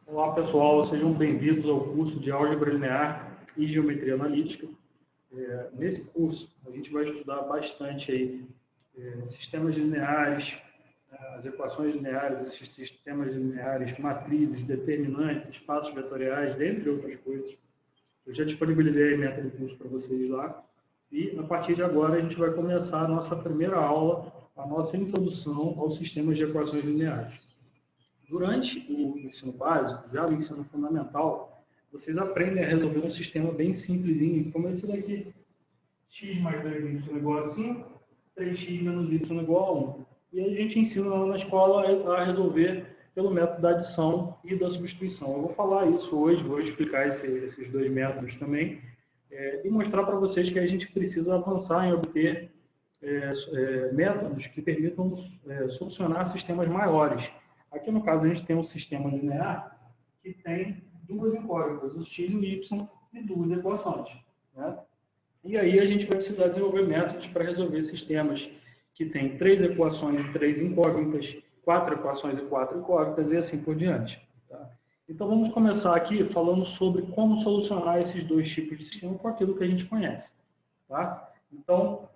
Olá pessoal, sejam bem-vindos ao curso de Álgebra Linear e Geometria Analítica. Nesse curso a gente vai estudar bastante aí, sistemas lineares, as equações lineares, esses sistemas lineares, matrizes, determinantes, espaços vetoriais, dentre outras coisas. Eu já disponibilizei a meta do curso para vocês lá. E a partir de agora a gente vai começar a nossa primeira aula, a nossa introdução aos sistemas de equações lineares. Durante o ensino básico, já o ensino fundamental, vocês aprendem a resolver um sistema bem simplesinho, como esse daqui. X mais 2y igual a 5, 3x menos y igual a 1. E aí a gente ensina lá na escola a resolver pelo método da adição e da substituição. Eu vou falar isso hoje, vou explicar esses dois métodos também, e mostrar para vocês que a gente precisa avançar em obter métodos que permitam solucionar sistemas maiores. Aqui, no caso, a gente tem um sistema linear que tem duas incógnitas, o x e o y, e duas equações, né? E aí a gente vai precisar desenvolver métodos para resolver sistemas que têm 3 equações e 3 incógnitas, 4 equações e 4 incógnitas, e assim por diante. Tá? Então, vamos começar aqui falando sobre como solucionar esses dois tipos de sistema com aquilo que a gente conhece. Tá? Então,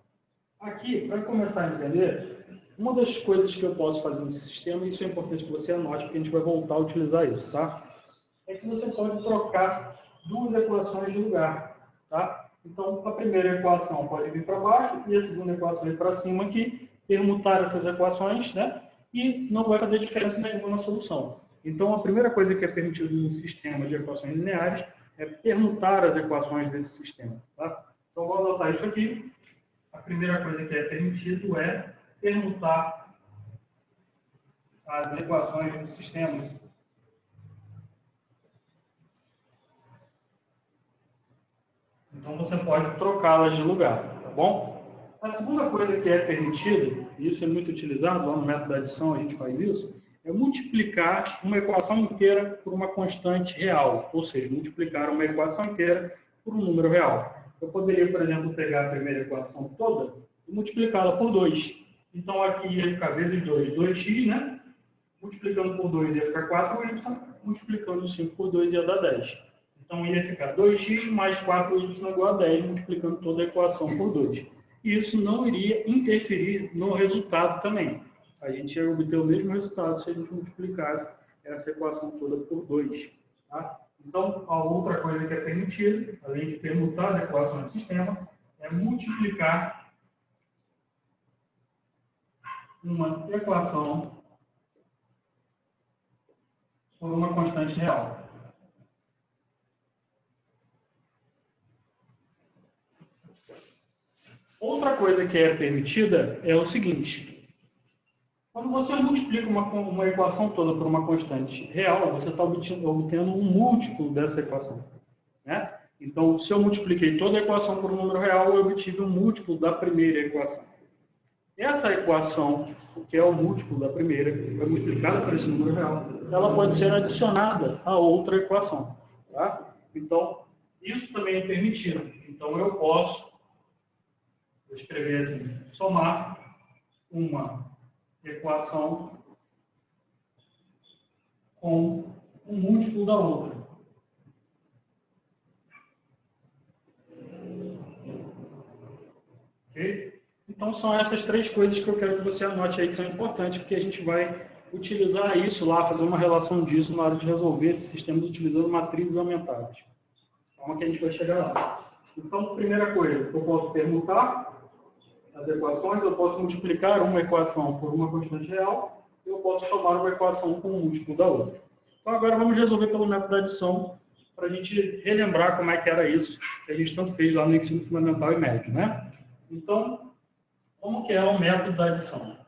aqui, para começar a entender, uma das coisas que eu posso fazer nesse sistema, e isso é importante que você anote, porque a gente vai voltar a utilizar isso, tá? É que você pode trocar duas equações de lugar, tá? Então, a primeira equação pode vir para baixo e a segunda equação ir para cima aqui, permutar essas equações, né? E não vai fazer diferença nenhuma na solução. Então, a primeira coisa que é permitida no sistema de equações lineares é permutar as equações desse sistema, tá? Então, vou anotar isso aqui. A primeira coisa que é permitido é permutar as equações do sistema. Então, você pode trocá-las de lugar, tá bom? A segunda coisa que é permitida, e isso é muito utilizado lá no método da adição, a gente faz isso, é multiplicar uma equação inteira por uma constante real, ou seja, multiplicar uma equação inteira por um número real. Eu poderia, por exemplo, pegar a primeira equação toda e multiplicá-la por 2. Então, aqui ia ficar vezes 2, 2x, né? Multiplicando por 2 ia ficar 4y, multiplicando 5 por 2 ia dar 10. Então, ia ficar 2x mais 4y igual a 10, multiplicando toda a equação por 2. E isso não iria interferir no resultado também. A gente ia obter o mesmo resultado se a gente multiplicasse essa equação toda por 2. Tá? Então, a outra coisa que é permitida, além de permutar as equações do sistema, é multiplicar uma equação por uma constante real. Outra coisa que é permitida é o seguinte: quando você multiplica uma equação toda por uma constante real, você está obtendo um múltiplo dessa equação, né? Então, se eu multipliquei toda a equação por um número real, eu obtive um múltiplo da primeira equação. Essa equação, que é o múltiplo da primeira, que foi multiplicada por esse número real, ela pode ser adicionada a outra equação. Tá? Então, isso também é permitido. Então, eu posso, vou escrever assim, somar uma equação com um múltiplo da outra. Ok? Então, são essas três coisas que eu quero que você anote aí, que são importantes, porque a gente vai utilizar isso lá, fazer uma relação disso na hora de resolver esses sistemas utilizando matrizes aumentadas. Calma que a gente vai chegar lá. Então, primeira coisa, eu posso permutar as equações, eu posso multiplicar uma equação por uma constante real, e eu posso somar uma equação com um múltiplo da outra. Então, agora vamos resolver pelo método da adição, para a gente relembrar como é que era isso que a gente tanto fez lá no ensino fundamental e médio, né? Então, como que é o método da adição?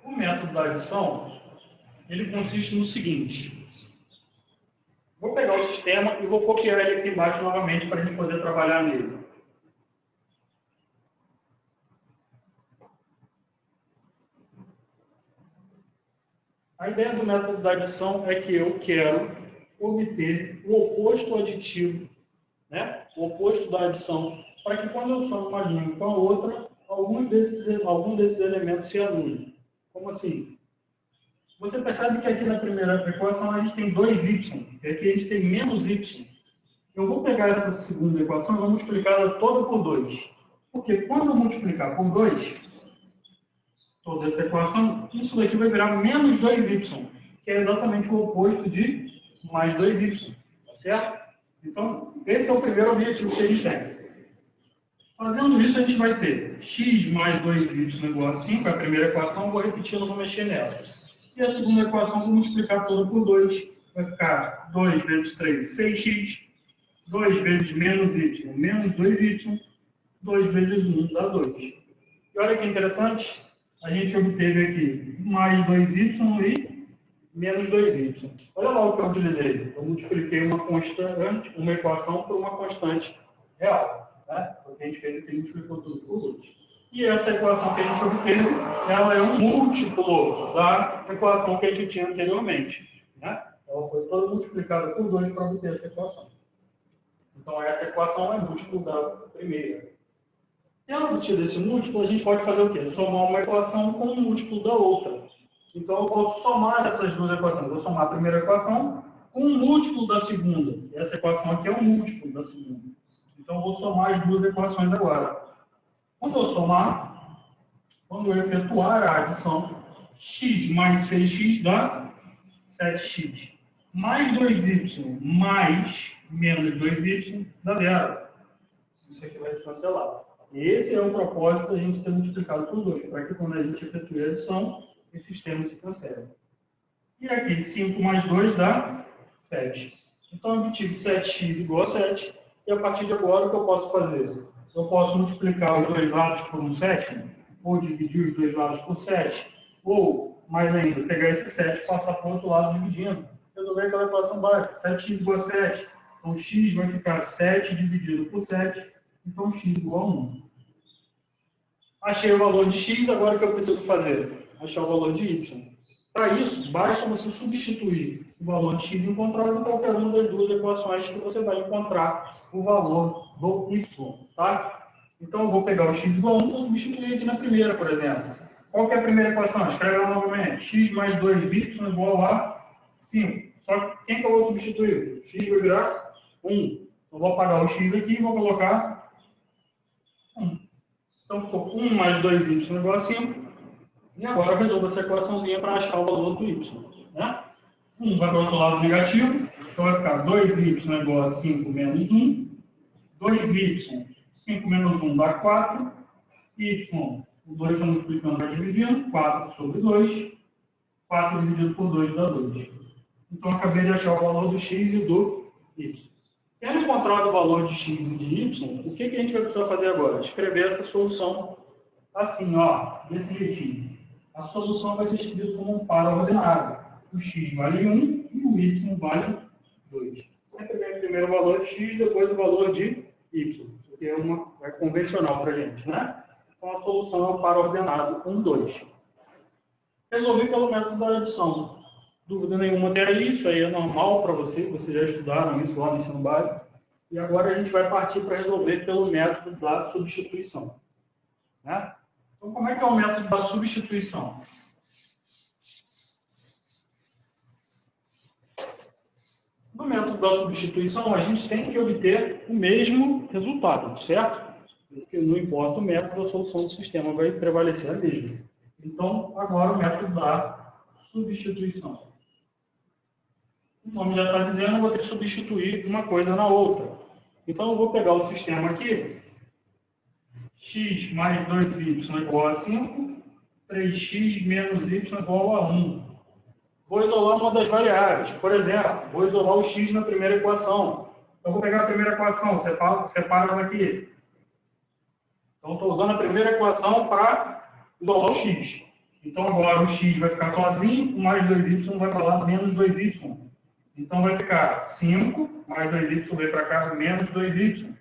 O método da adição, ele consiste no seguinte: vou pegar o sistema e vou copiar ele aqui embaixo novamente para a gente poder trabalhar nele. A ideia do método da adição é que eu quero obter o oposto aditivo, né? O oposto da adição, para que quando eu somo uma linha com a outra, algum desses elementos se anulem. Como assim? Você percebe que aqui na primeira equação a gente tem 2y, e aqui a gente tem menos y. Eu vou pegar essa segunda equação e vou multiplicar ela toda por 2. Porque quando eu multiplicar por 2, toda essa equação, isso daqui vai virar menos 2y, que é exatamente o oposto de mais 2y, tá certo? Então, esse é o primeiro objetivo que a gente tem. Fazendo isso, a gente vai ter x mais 2y igual a 5, é a primeira equação, vou repetir, não vou mexer nela. E a segunda equação, vou multiplicar toda por 2, vai ficar 2 vezes 3, 6x, 2 vezes menos y, menos 2y, 2 vezes 1 dá 2. E olha que interessante, a gente obteve aqui mais 2y e menos 2y. Olha lá o que eu utilizei. Eu multipliquei uma constante, uma equação por uma constante real. Né? O que a gente fez aqui, multiplicou tudo por 2. E essa equação que a gente obteve, ela é um múltiplo da equação que a gente tinha anteriormente. Né? Ela foi toda multiplicada por 2 para obter essa equação. Então, essa equação é múltiplo da primeira. Tendo obtido esse múltiplo, a gente pode fazer o quê? Somar uma equação com um múltiplo da outra. Então, eu posso somar essas duas equações. Vou somar a primeira equação com um múltiplo da segunda. E essa equação aqui é um múltiplo da segunda. Então, eu vou somar as duas equações agora. Quando eu somar, quando eu efetuar a adição, x mais 6x dá 7x. Mais 2y mais menos 2y dá 0. Isso aqui vai se cancelar. Esse é o propósito da gente ter multiplicado por 2, para que quando a gente efetue a adição, esses termos se cancelem. E aqui, 5 mais 2 dá 7. Então, eu obtive 7x igual a 7. E a partir de agora, o que eu posso fazer? Eu posso multiplicar os dois lados por um sétimo, ou dividir os dois lados por 7, ou, mais ainda, pegar esse 7 e passar para o outro lado dividindo. Resolver aquela equação básica. 7x igual a 7. Então, x vai ficar 7 dividido por 7. Então, x igual a 1. Achei o valor de x, agora o que eu preciso fazer? Achar o valor de y. Para isso, basta você substituir o valor de x encontrado em qualquer uma das duas equações que você vai encontrar o valor do y. Tá? Então, eu vou pegar o x igual a 1 e vou substituir aqui na primeira, por exemplo. Qual que é a primeira equação? Escreve lá novamente. X mais 2y igual a 5. Só que quem que eu vou substituir? X vai virar 1. Eu vou apagar o x aqui e vou colocar 1. Então, ficou 1 mais 2y igual a 5. E agora eu resolvo essa equaçãozinha para achar o valor do y. Né? 1 vai para o outro lado negativo. Então, vai ficar 2y igual a 5 menos 1. 2y, 5 menos 1 dá 4. Y, o 2 está multiplicando, vai dividindo. 4 sobre 2. 4 dividido por 2 dá 2. Então, eu acabei de achar o valor do x e do y. Tendo encontrado o valor de x e de y, o que a gente vai precisar fazer agora? Escrever essa solução assim, ó, desse jeitinho. A solução vai ser escrita como um par ordenado. O x vale 1 e o y vale 2. Sempre vem primeiro o valor de x, depois o valor de y, que é convencional para a gente, né? Então, a solução é um par ordenado 1, 2. Resolvi pelo método da adição. Dúvida nenhuma até aí, isso aí é normal para vocês já estudaram isso lá no ensino básico. E agora a gente vai partir para resolver pelo método da substituição. Né? Então, como é que é o método da substituição? No método da substituição, a gente tem que obter o mesmo resultado, certo? Porque não importa o método, a solução do sistema vai prevalecer a mesma. Então, agora o método da substituição. O nome já está dizendo, eu vou ter que substituir uma coisa na outra. Então, eu vou pegar o sistema aqui. X mais 2y igual a 5. 3x menos y igual a 1. Vou isolar uma das variáveis. Por exemplo, vou isolar o x na primeira equação. Então, vou pegar a primeira equação, separo ela aqui. Então, estou usando a primeira equação para isolar o x. Então, agora o x vai ficar sozinho, o mais 2y vai para lá, menos 2y. Então, vai ficar 5, mais 2y veio para cá, menos 2y.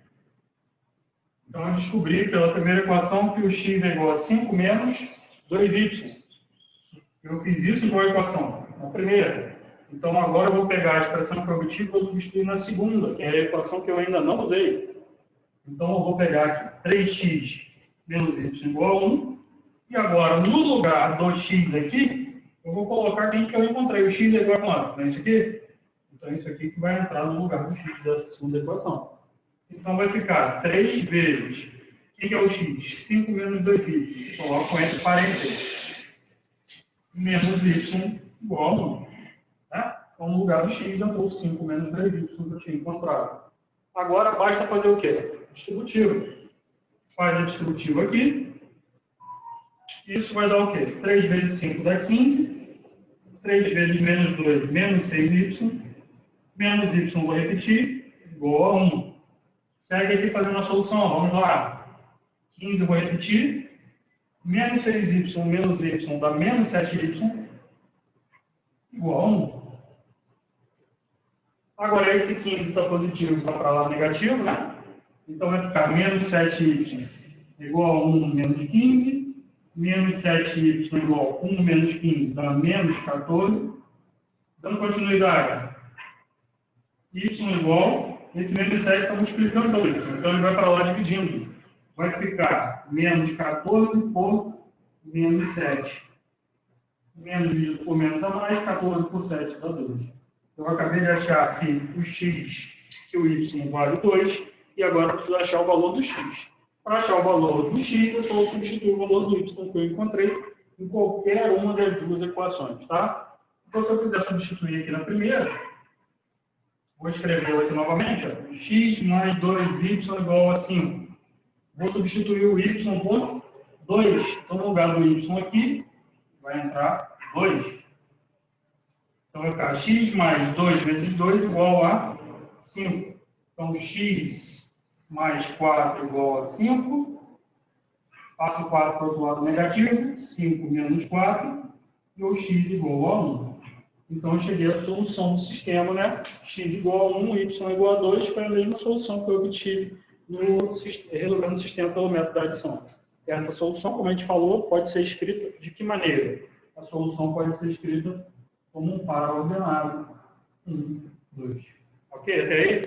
Então, eu descobri pela primeira equação que o x é igual a 5 menos 2y. Eu fiz isso em qual equação? Na primeira. Então, agora eu vou pegar a expressão que eu obtive e vou substituir na segunda, que é a equação que eu ainda não usei. Então, eu vou pegar aqui 3x menos y igual a 1. E agora, no lugar do x aqui, eu vou colocar quem que eu encontrei. O x é igual a quanto? Não é isso aqui? Então, isso aqui que vai entrar no lugar do x dessa segunda equação. Então, vai ficar 3 vezes... O que é o x? 5 menos 2y. Coloco entre parênteses. Menos y igual a 1. Tá? Então, no lugar do x, eu pôr 5 menos 2y que eu tinha encontrado. Agora, basta fazer o quê? Distributivo. Faz a distributiva aqui. Isso vai dar o quê? 3 vezes 5 dá 15. 3 vezes menos 2, menos 6y. Menos y, vou repetir, igual a 1. Segue aqui fazendo a solução. Vamos lá. 15 eu vou repetir. Menos 6y menos y dá menos 7y. Igual a 1. Agora, esse 15 está positivo, vai para lá negativo, né? Então, vai ficar menos 7y igual a 1 menos 15. Menos 7y igual a 1 menos 15 dá menos 14. Dando continuidade. Y igual, esse menos 7 está multiplicando pelo y. Então, ele vai para lá dividindo. Vai ficar menos 14 por menos 7. Menos dividido por menos dá mais, 14 por 7 dá 2. Eu acabei de achar que o x, que o y vale 2, e agora eu preciso achar o valor do x. Para achar o valor do x, eu só substituo o valor do y que eu encontrei em qualquer uma das duas equações, tá? Então, se eu quiser substituir aqui na primeira, vou escrevê-la aqui novamente, ó, x mais 2y igual a 5. Vou substituir o y por 2. Então, no lugar do y aqui, vai entrar 2. Então, vai ficar x mais 2 vezes 2 igual a 5. Então, x mais 4 igual a 5. Passo 4 para o outro lado negativo. 5 menos 4. E o x igual a 1. Então, eu cheguei à solução do sistema, né? X igual a 1, y igual a 2. Foi a mesma solução que eu obtive resolvendo o sistema pelo método da adição. Essa solução, como a gente falou, pode ser escrita de que maneira? A solução pode ser escrita como um par ordenado. 1, 2. Ok? Até aí?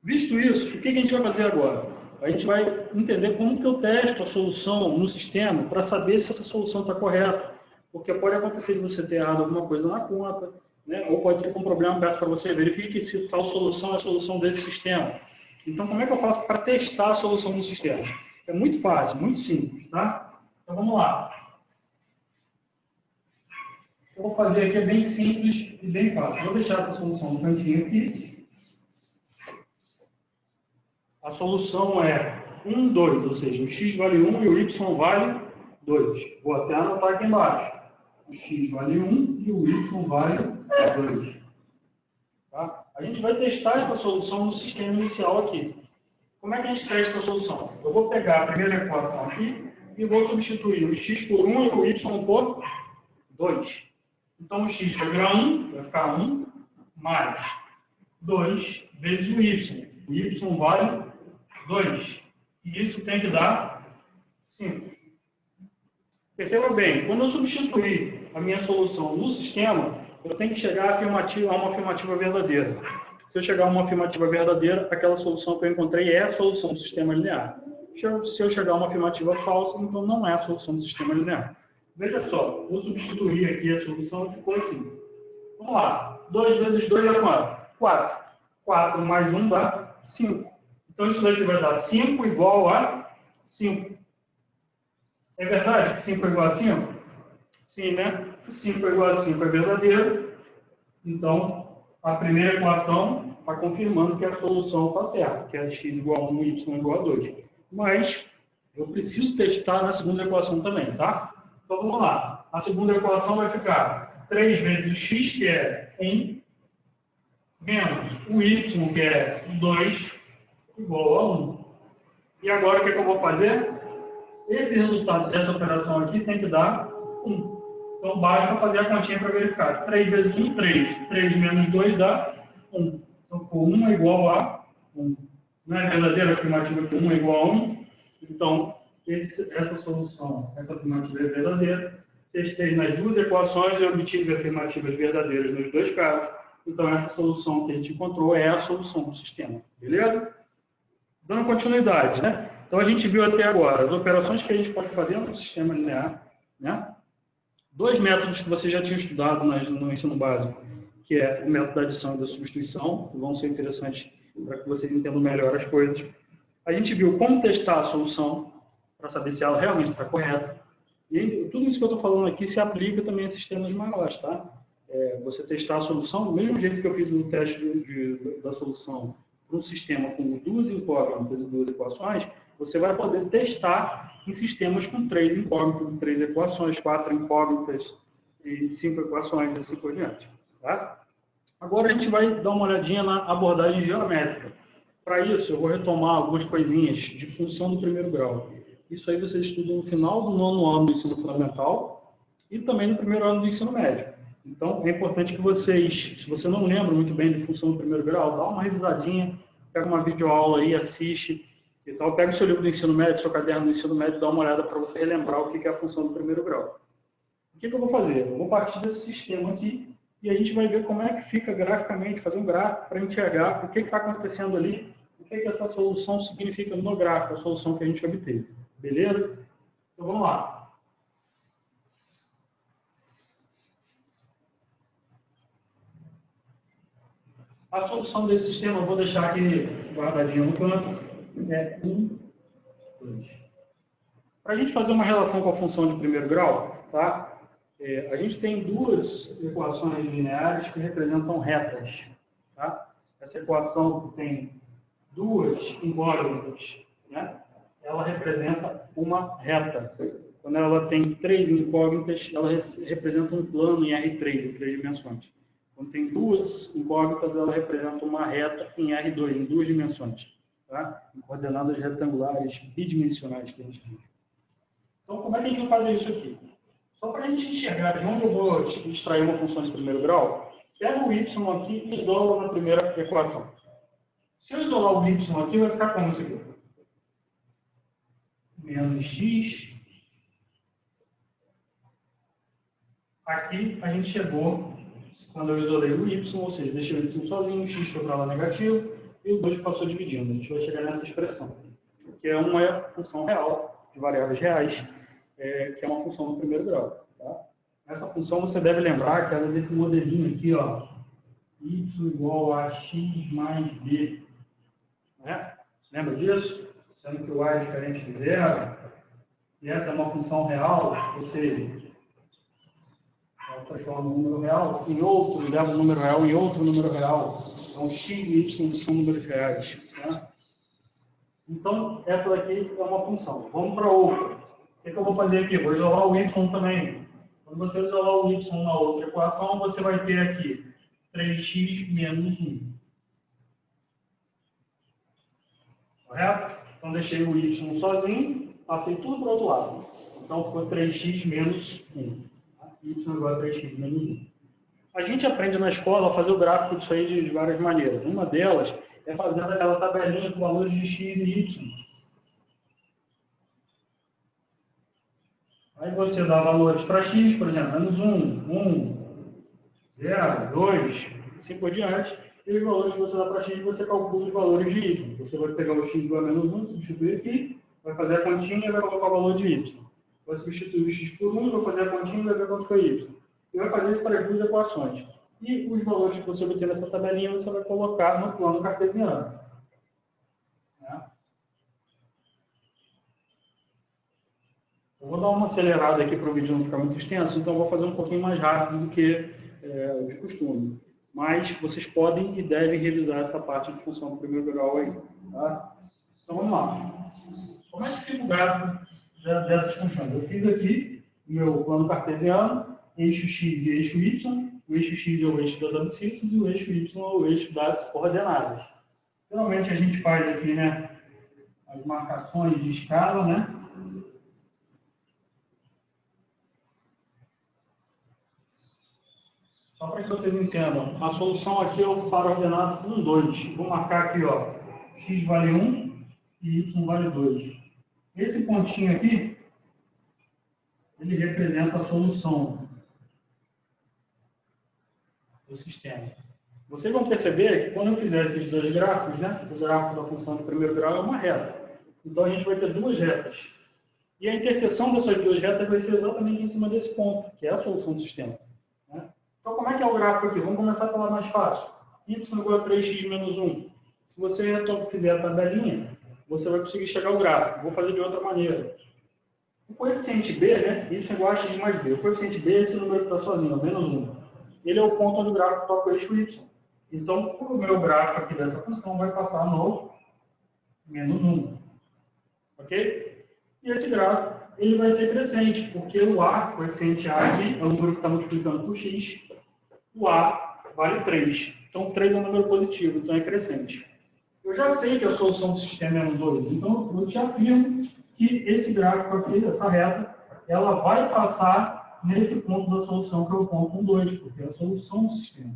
Visto isso, o que a gente vai fazer agora? A gente vai entender como que eu testo a solução no sistema para saber se essa solução está correta. Porque pode acontecer de você ter errado alguma coisa na conta, né? Ou pode ser com um problema, peço para você, verifique se tal solução é a solução desse sistema. Então, como é que eu faço para testar a solução do sistema? É muito fácil, muito simples, tá? Então, vamos lá. Eu vou fazer aqui, é bem simples e bem fácil. Vou deixar essa solução no cantinho aqui. A solução é 1, 2, ou seja, o x vale 1 e o y vale 2. Vou até anotar aqui embaixo. O x vale 1 e o y vale 2. Tá? A gente vai testar essa solução no sistema inicial aqui. Como é que a gente testa essa solução? Eu vou pegar a primeira equação aqui e vou substituir o x por 1 e o y por 2. Então, o x vai virar 1, vai ficar 1, mais 2 vezes o y. O y vale 2. E isso tem que dar 5. Perceba bem, quando eu substituir a minha solução no sistema, eu tenho que chegar a uma afirmativa verdadeira. Se eu chegar a uma afirmativa verdadeira, aquela solução que eu encontrei é a solução do sistema linear. Se eu chegar a uma afirmativa falsa, então não é a solução do sistema linear. Veja só, vou substituir aqui a solução e ficou assim. Vamos lá. 2 vezes 2 dá quanto? 4. 4 mais 1 dá 5. Então isso daqui vai dar 5 igual a 5. É verdade que 5 é igual a 5? Sim, né? Se 5 é igual a 5 é verdadeiro, então a primeira equação está confirmando que a solução está certa, que é x igual a 1 e y igual a 2. Mas eu preciso testar na segunda equação também, tá? Então vamos lá. A segunda equação vai ficar 3 vezes o x, que é 1, menos o y, que é 2, igual a 1. E agora o que eu vou fazer? Esse resultado dessa operação aqui tem que dar 1. Então, basta fazer a continha para verificar. 3 vezes 1, 3. 3 menos 2 dá 1. Então, ficou 1 é igual a 1. Não é verdadeira a afirmativa que 1 é igual a 1? Então, essa solução, essa afirmativa é verdadeira. Testei nas duas equações e obtive afirmativas verdadeiras nos dois casos. Então, essa solução que a gente encontrou é a solução do sistema. Beleza? Dando continuidade, né? Então, a gente viu até agora as operações que a gente pode fazer no sistema linear, né? Dois métodos que você já tinha estudado no ensino básico, que é o método da adição e da substituição, que vão ser interessantes para que vocês entendam melhor as coisas. A gente viu como testar a solução, para saber se ela realmente está correta. E tudo isso que eu estou falando aqui se aplica também a sistemas maiores, tá? Você testar a solução, do mesmo jeito que eu fiz o teste da solução para um sistema com 2 incógnitas e 2 equações, você vai poder testar em sistemas com 3 incógnitas e 3 equações, 4 incógnitas e 5 equações e assim por diante. Tá? Agora a gente vai dar uma olhadinha na abordagem geométrica. Para isso, eu vou retomar algumas coisinhas de função do primeiro grau. Isso aí vocês estudam no final do 9º ano do ensino fundamental e também no primeiro ano do ensino médio. Então, é importante que vocês, se você não lembra muito bem de função do primeiro grau, dá uma revisadinha, pega uma videoaula aí, assiste e tal, pega o seu livro do ensino médio, seu caderno do ensino médio, dá uma olhada para você relembrar o que é a função do primeiro grau. O que eu vou fazer? Eu vou partir desse sistema aqui e a gente vai ver como é que fica graficamente, fazer um gráfico para enxergar o que está acontecendo ali, o que essa solução significa no gráfico, a solução que a gente obteve. Beleza? Então vamos lá. A solução desse sistema, eu vou deixar aqui guardadinho no canto, é 1, 2. Para a gente fazer uma relação com a função de primeiro grau, tá? A gente tem duas equações lineares que representam retas. Tá? Essa equação que tem duas incógnitas, né? Ela representa uma reta. Quando ela tem 3 incógnitas, ela representa um plano em R3, em 3 dimensões. Quando tem duas incógnitas, ela representa uma reta em R2, em 2 dimensões, tá? Em coordenadas retangulares bidimensionais que a gente diz. Então, como é que a gente vai fazer isso aqui? Só para a gente enxergar de onde eu vou extrair uma função de primeiro grau, pega o y aqui e isola na primeira equação. Se eu isolar o y aqui, vai ficar como isso aqui? Menos x. Aqui a gente chegou quando eu isolei o y, ou seja, deixei o y sozinho, o x foi para lá negativo, e o 2 passou dividindo. A gente vai chegar nessa expressão, que é uma função real, de variáveis reais, que é uma função do primeiro grau. Tá? Essa função você deve lembrar que ela é desse modelinho aqui, ó, y igual a x mais b. Né? Lembra disso? Sendo que o a é diferente de zero, e essa é uma função real, ou seja, transforma um número real em outro, e leva um número real em outro número real. Então, x e y são números reais. Né? Então, essa daqui é uma função. Vamos para outra. O que eu vou fazer aqui? Vou isolar o y também. Quando você isolar o y na outra equação, você vai ter aqui 3x menos 1. Correto? Então, deixei o y sozinho, passei tudo para o outro lado. Então, ficou 3x menos 1. Y igual a 3x menos 1. A gente aprende na escola a fazer o gráfico disso aí de várias maneiras. Uma delas é fazer aquela tabelinha com valores de x e y. Aí você dá valores para x, por exemplo, menos 1, 0, 2, assim por diante. E os valores que você dá para x, você calcula os valores de y. Você vai pegar o x igual a menos 1, substituir aqui, vai fazer a continha e vai colocar o valor de y. Vai substituir o x por 1, vai fazer a continha e vai ver quanto foi y. E vai fazer isso para as duas equações. E os valores que você obter nessa tabelinha, você vai colocar no plano cartesiano. Né? Eu vou dar uma acelerada aqui para o vídeo não ficar muito extenso, então eu vou fazer um pouquinho mais rápido do que de costume. Mas vocês podem e devem revisar essa parte de função do primeiro grau aí. Tá? Então vamos lá. Como é que fica o gráfico dessas funções? Eu fiz aqui o meu plano cartesiano, eixo x e eixo y. O eixo x é o eixo das abscissas e o eixo y é o eixo das coordenadas. Geralmente a gente faz aqui, né, as marcações de escala, né? Só para que vocês entendam, a solução aqui é o par ordenado 1, 2. Vou marcar aqui, ó, x vale 1 e y vale 2. Esse pontinho aqui, ele representa a solução do sistema. Vocês vão perceber que quando eu fizer esses dois gráficos, né, o gráfico da função de primeiro grau é uma reta. Então a gente vai ter duas retas. E a interseção dessas duas retas vai ser exatamente em cima desse ponto, que é a solução do sistema. Né? Então, como é que é o gráfico aqui? Vamos começar pela mais fácil. Y igual a 3x menos 1. Se você fizer a tabelinha, você vai conseguir chegar ao gráfico. Vou fazer de outra maneira. O coeficiente b, né? Y igual a x mais b. O coeficiente b é esse número que está sozinho, menos 1. Ele é o ponto onde o gráfico toca o eixo y. Então, o meu gráfico aqui dessa função vai passar no menos 1. Ok? E esse gráfico ele vai ser crescente, porque o a, o coeficiente a aqui, é o número que está multiplicando por x. O a vale 3. Então, 3 é um número positivo, então é crescente. Eu já sei que a solução do sistema é no 2, então eu te afirmo que esse gráfico aqui, essa reta, ela vai passar nesse ponto da solução, que é o ponto 1, 2, porque é a solução do sistema.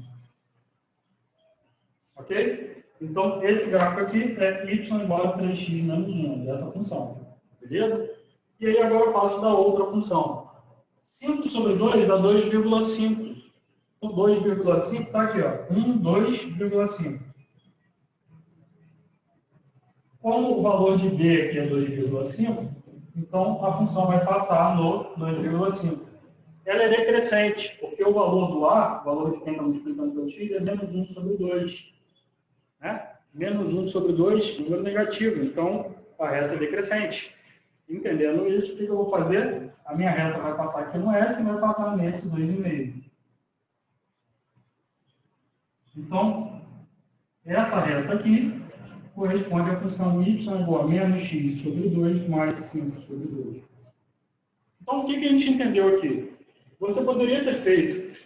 Ok? Então, esse gráfico aqui é y igual a 3x menos 1, dessa função. Beleza? E aí agora eu faço da outra função. 5 sobre 2 dá 2,5. Então, 2,5 está aqui, ó. 1, 2,5. Como o valor de b aqui é 2,5, então a função vai passar no 2,5. Ela é decrescente, porque o valor do a, o valor de quem está multiplicando pelo x, é menos 1 sobre 2. Né? Menos 1 sobre 2, número negativo. Então, a reta é decrescente. Entendendo isso, o que eu vou fazer? A minha reta vai passar aqui no S e vai passar nesse 2,5. Então, essa reta aqui corresponde à função y igual a menos x sobre 2 mais 5 sobre 2. Então, o que a gente entendeu aqui? Você poderia ter feito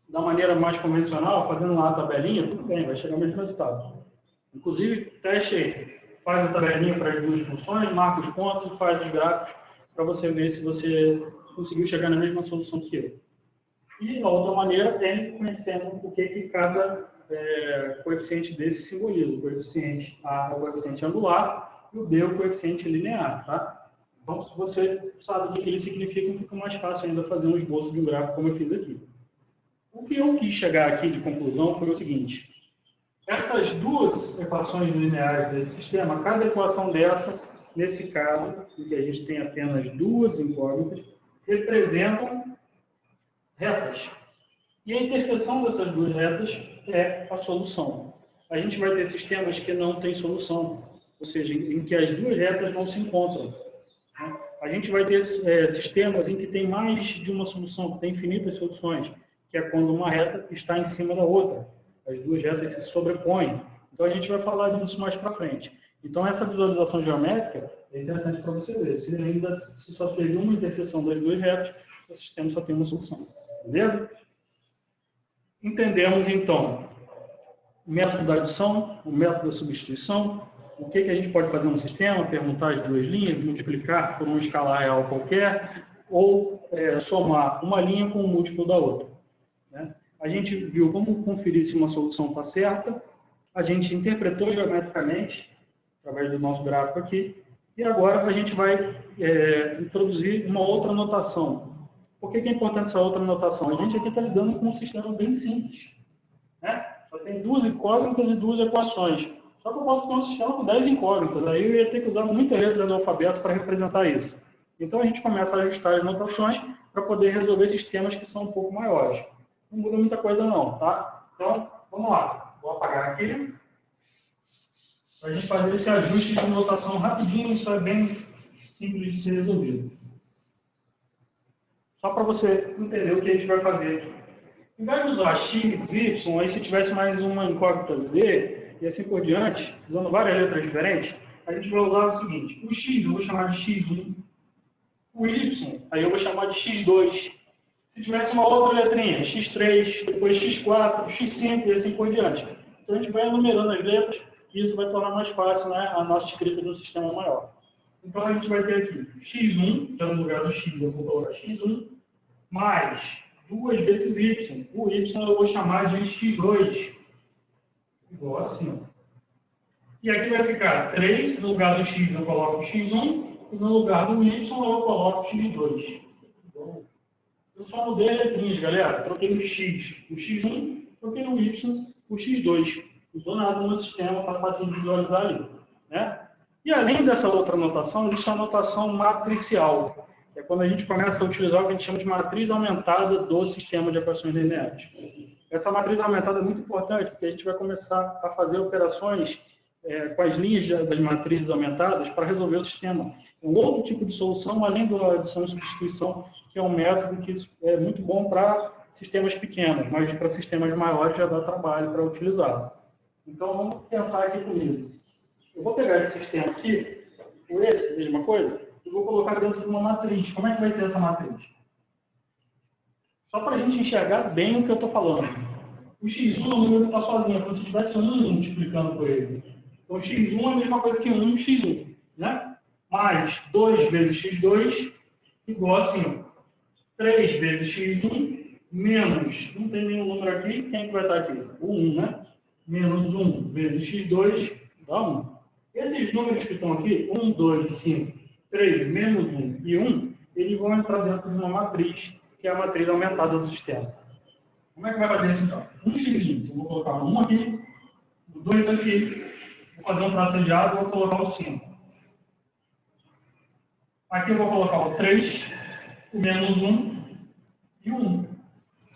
da maneira mais convencional, fazendo lá a tabelinha, tudo bem, vai chegar ao mesmo resultado. Inclusive, teste aí. Faz a tabelinha para as duas funções, marca os pontos e faz os gráficos para você ver se você conseguiu chegar na mesma solução que eu. E a outra maneira é conhecendo o que cada coeficiente desse simboliza. O coeficiente A é o coeficiente angular e o B é o coeficiente linear. Tá? Então, se você sabe o que ele significa, fica mais fácil ainda fazer um esboço de um gráfico como eu fiz aqui. O que eu quis chegar aqui de conclusão foi o seguinte. Essas duas equações lineares desse sistema, cada equação dessa, nesse caso, em que a gente tem apenas duas incógnitas, representam retas. E a interseção dessas duas retas é a solução. A gente vai ter sistemas que não têm solução, ou seja, em que as duas retas não se encontram. A gente vai ter sistemas em que tem mais de uma solução, que tem infinitas soluções, que é quando uma reta está em cima da outra. As duas retas se sobrepõem. Então, a gente vai falar disso mais para frente. Então, essa visualização geométrica é interessante para você ver. Se só teve uma interseção das duas retas, o sistema só tem uma solução. Beleza? Entendemos, então, o método da adição, o método da substituição, o que a gente pode fazer no sistema, permutar as duas linhas, multiplicar por um escalar real qualquer, ou somar uma linha com o múltiplo da outra. Né? A gente viu como conferir se uma solução está certa, a gente interpretou geometricamente, através do nosso gráfico aqui, e agora a gente vai introduzir uma outra notação. Por que é importante essa outra notação? A gente aqui está lidando com um sistema bem simples. Né? Só tem duas incógnitas e duas equações. Só que eu posso ter um sistema com 10 incógnitas, aí eu ia ter que usar muita letra do alfabeto para representar isso. Então a gente começa a ajustar as notações para poder resolver sistemas que são um pouco maiores. Não muda muita coisa não, tá? Então, vamos lá. Vou apagar aqui. Para a gente fazer esse ajuste de notação rapidinho, isso é bem simples de ser resolvido. Só para você entender o que a gente vai fazer aqui. Em vez de usar x, y, aí se tivesse mais uma incógnita z, e assim por diante, usando várias letras diferentes, a gente vai usar o seguinte. O x eu vou chamar de x1. O y, aí eu vou chamar de x2. Se tivesse uma outra letrinha, x3, depois x4, x5 e assim por diante. Então a gente vai enumerando as letras e isso vai tornar mais fácil, né, a nossa escrita de um sistema maior. Então a gente vai ter aqui x1, então no lugar do x eu vou colocar x1, mais 2 vezes y. O y eu vou chamar de x2. Igual assim. E aqui vai ficar 3, no lugar do x eu coloco x1, e no lugar do y eu coloco x2. Eu só mudei as letrinhas, galera. Troquei o x, o x1, troquei o y, o x2. Não dou nada no meu sistema para fácil de visualizar ali. Né? E além dessa outra notação, existe a notação matricial, que é quando a gente começa a utilizar o que a gente chama de matriz aumentada do sistema de equações lineares. Essa matriz aumentada é muito importante, porque a gente vai começar a fazer operações com as linhas das matrizes aumentadas para resolver o sistema. Um outro tipo de solução, além da adição e substituição, que é um método que é muito bom para sistemas pequenos, mas para sistemas maiores já dá trabalho para utilizar. Então, vamos pensar aqui comigo. Eu vou pegar esse sistema aqui, ou esse, mesma coisa, e vou colocar dentro de uma matriz. Como é que vai ser essa matriz? Só para a gente enxergar bem o que eu estou falando. O x1 é o número que está sozinho, como se tivesse um multiplicando por ele. Então, x1 é a mesma coisa que 1 x1, né? Mais 2 vezes x2 igual a 5. 3 vezes x1 menos, não tem nenhum número aqui, quem que vai estar aqui? O 1, né? Menos 1 vezes x2 dá 1. Esses números que estão aqui, 1, 2, 5, 3, menos 1 e 1, eles vão entrar dentro de uma matriz, que é a matriz aumentada do sistema. Como é que vai fazer isso então? 1x1, então vou colocar o 1 aqui, o 2 aqui, vou fazer um traçado e vou colocar o 5. Aqui eu vou colocar o 3, o menos 1 e o 1.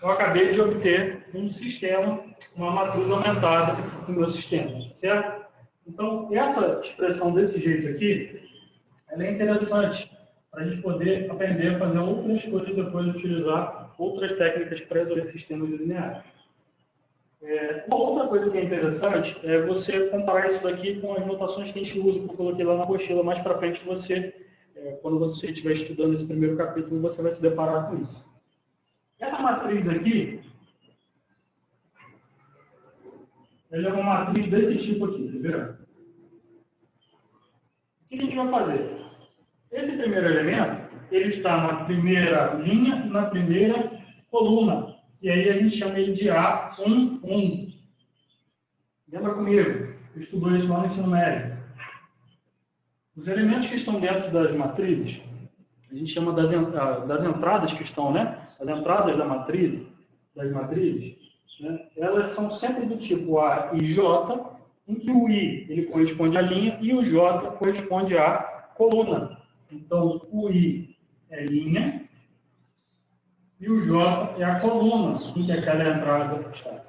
Eu acabei de obter um sistema, uma matriz aumentada no meu sistema, certo? Então, essa expressão desse jeito aqui, ela é interessante para a gente poder aprender a fazer outras coisas depois de utilizar outras técnicas para resolver sistemas lineares. Uma outra coisa que é interessante é você comparar isso daqui com as notações que a gente usa, que eu coloquei lá na apostila. Mais para frente, quando você estiver estudando esse primeiro capítulo, você vai se deparar com isso. Essa matriz aqui, ela é uma matriz desse tipo aqui, tá vendo? O que a gente vai fazer? Esse primeiro elemento, ele está na primeira linha e na primeira coluna. E aí a gente chama ele de A1, 1. Lembra comigo? Estudou isso lá no ensino médio. Os elementos que estão dentro das matrizes, a gente chama das entradas que estão, né? As entradas das matrizes, né? Elas são sempre do tipo A e J, em que o I ele corresponde à linha e o J corresponde à coluna. Então, o I é linha e o J é a coluna em que aquela entrada está.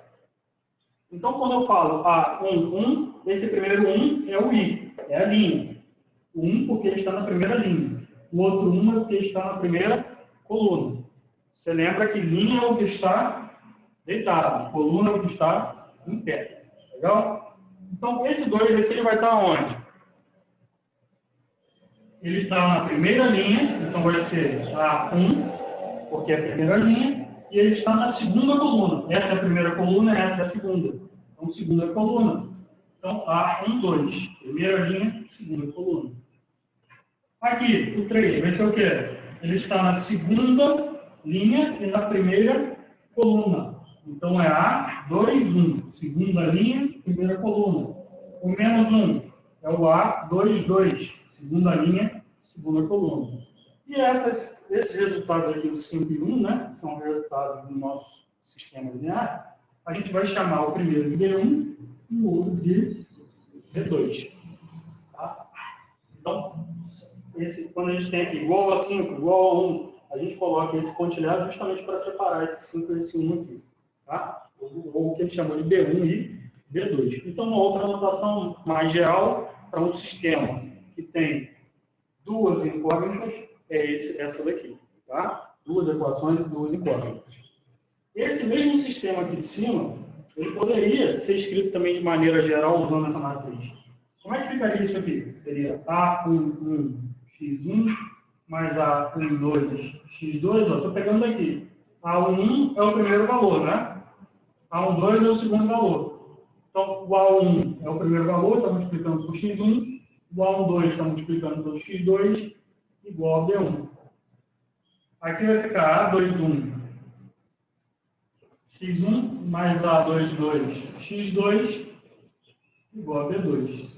Então, quando eu falo A1, 1, esse primeiro 1 é o I, é a linha. O 1 porque ele está na primeira linha. O outro 1 é porque ele está na primeira coluna. Você lembra que linha é o que está deitado, coluna é o que está em pé. Legal? Então, esse 2 aqui ele vai estar onde? Ele está na primeira linha, então vai ser A1, porque é a primeira linha, e ele está na segunda coluna. Essa é a primeira coluna, essa é a segunda. Então, segunda coluna. Então, A1, 2. Primeira linha, segunda coluna. Aqui, o 3 vai ser o quê? Ele está na segunda linha e na primeira coluna. Então, é A2, 1. Segunda linha, primeira coluna. O menos 1 é o A2, 2. Segunda linha, segunda coluna. E esses resultados aqui, o 5 e 1, né, são resultados do nosso sistema linear. A gente vai chamar o primeiro de B1 e o outro de B2. Tá? Então, quando a gente tem aqui igual a 5, igual a 1, a gente coloca esse pontilhado justamente para separar esse 5 e esse 1 aqui. Tá? Ou o que a gente chamou de B1 e B2. Então, uma outra anotação mais geral para um sistema que tem duas incógnitas é essa daqui. Tá? Duas equações e duas incógnitas. Esse mesmo sistema aqui de cima, ele poderia ser escrito também de maneira geral usando essa matriz. Como é que ficaria isso aqui? Seria A11, X1 mais A12, X2. Estou pegando daqui. A11 é o primeiro valor, né? A12 é o segundo valor. Então, o A1 é o primeiro valor, está multiplicando por X1. O A12 está multiplicando por X2, igual a B1. Aqui vai ficar A21, X1 mais A22, X2, igual a B2.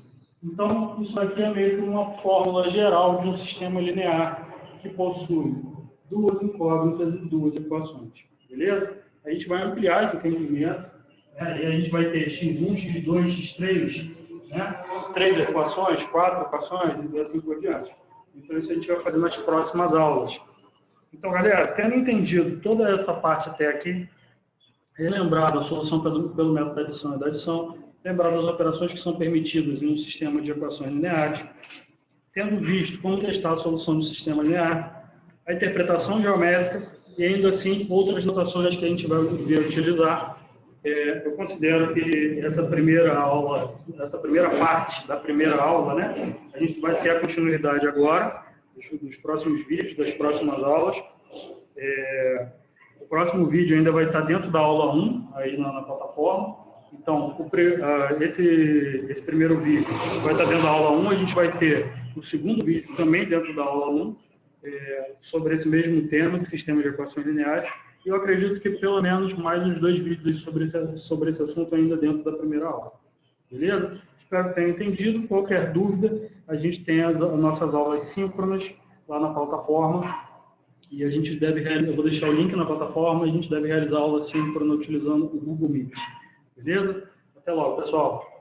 Então, isso aqui é meio que uma fórmula geral de um sistema linear que possui duas incógnitas e duas equações. Beleza? A gente vai ampliar esse entendimento, né? E a gente vai ter X1, X2, X3, né? 3 equações, 4 equações e assim por diante. Então, isso a gente vai fazer nas próximas aulas. Então, galera, tendo entendido toda essa parte até aqui, relembrado a solução pelo método da adição e da adição, lembrado as operações que são permitidas em um sistema de equações lineares, tendo visto como testar a solução do sistema linear, a interpretação geométrica e ainda assim outras notações que a gente vai ver utilizar. Eu considero que essa primeira aula, essa primeira parte da primeira aula, né, a gente vai ter a continuidade agora, dos próximos vídeos, das próximas aulas. O próximo vídeo ainda vai estar dentro da aula 1, aí na plataforma. Então, esse primeiro vídeo vai estar dentro da aula 1, a gente vai ter o segundo vídeo também dentro da aula 1, sobre esse mesmo tema, de sistemas de equações lineares. E eu acredito que pelo menos mais uns 2 vídeos sobre esse assunto ainda dentro da primeira aula. Beleza? Espero que tenham entendido. Qualquer dúvida, a gente tem as nossas aulas síncronas lá na plataforma. E a gente deve realizar, eu vou deixar o link na plataforma, a gente deve realizar a aula síncrona utilizando o Google Meet. Beleza? Até logo, pessoal.